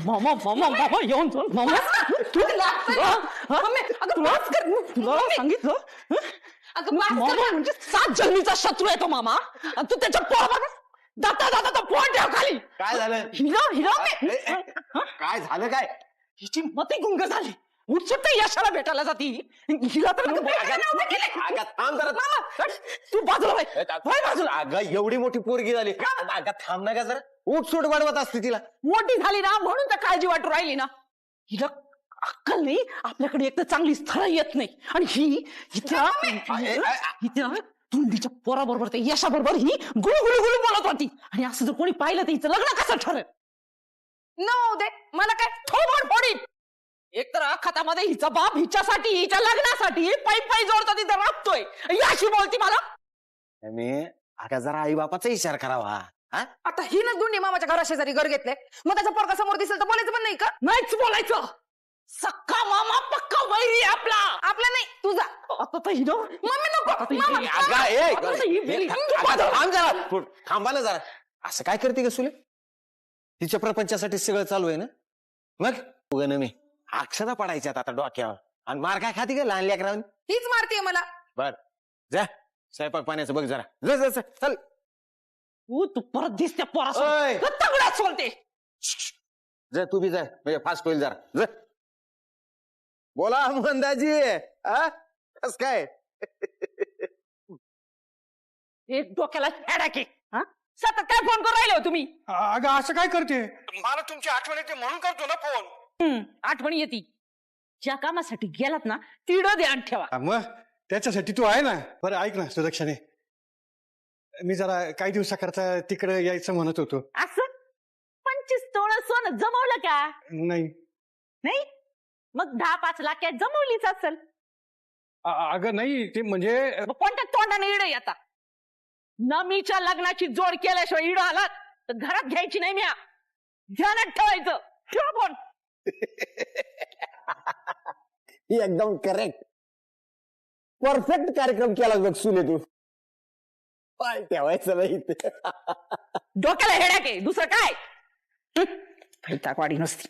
मामा मामा मामा येऊन चल मामा तुला सांगितलं मामा म्हणजे 7 जन्मीचा शत्रू आहे तो मामा आणि तू त्याच्या पोराबरोबर दाता दाता तो पोट ठेव खाली. काय झालं? हिरा हिरा काय झालं काय? हिची मते गुंग झाली. उत्सुकता यशाला भेटायला जाती हिला तर थांब जरा. तू बाजूला बाजूला. अगं एवढी मोठी पोरगी झाली अगं थांब ना का जरा. उठसूट वाढवत असते तिला. मोठी झाली ना म्हणून तर काळजी वाटू राहिली ना. हिला अक्कल नाही. आपल्याकडे एक तर चांगली स्थळ येत नाही आणि ही हिच्या तुंडीच्या पोराबरोबर ते यशाबरोबर ही गुळू गुळू गुळू बोलत होती आणि असं जर कोणी पाहिलं तर हिचं लग्न कसं ठरेल. न दे मला काय थोबड फोडीन. एक तर खतामध्ये हिचा बाप हिच्यासाठी हिच्या लग्नासाठी पायी जोडतो तिथं राबतोय याशी बोलती मला. मी अगं जरा आई बापाचा विचार करावा. आता ही ना गुंडी मामाच्या घराशेजारी घर घेतले मग त्याचा पोरगा समोर दिसेल तर बोलायचं पण नाही का? नाहीच बोलायचं. सक्का मामा पक्का वैरी आपला. आपला नाही तुझा. आता तर हिनो मम्मी नको थांब जरा. थांबा ना जरा. असं काय करते ग सुले? तिच्या प्रपंचासाठी सगळं चालू आहे ना. मग उगं मी अक्षता पडायच्यात आता डोक्यावर आणि मार काय खाती ग लहान लेकरांनी. हीच मारतीये मला. बर जा स्वयंपाक पाण्याचं बघ जरा. चल तू परत दिसते ओय. पोरा तगडाच बोलते. जा तू बी जा म्हणजे फास्ट होईल जरा. बोला मंदाजी. कस काय? एक डोक्याला हेडाके. सतत काय फोन करून राहिले हो तुम्ही? अगं असं काय करते? मला तुमची आठवण येते म्हणून करतो ना फोन. आठवणी येते. ज्या कामासाठी गेलात ना तिडं ध्यान ठेवा. मग त्याच्यासाठी तू आहे ना. बरं ऐक ना सुदक्षाने, मी जरा काही दिवसाकरता तिकडे यायचं म्हणत होतो. असं 25 तोळं सोनं जमवलं का? नाही. नाही मग 10-5 लाखात जमवलीच असेल. अगं नाही ते म्हणजे मग कोणत्या तोंडाने इड येता? नमीच्या लग्नाची जोड केल्याशिवाय इड आलात तर घरात घ्यायची नाही. म्या ध्यानात ठेवायचं. ठेवा फोन. एकदम करेक्ट परफेक्ट कार्यक्रम केला बघ सुले तू. पाय ठेवायचं नाही. डोक्याला हेडाके दुसरं काय? फैताकवाडी नसती.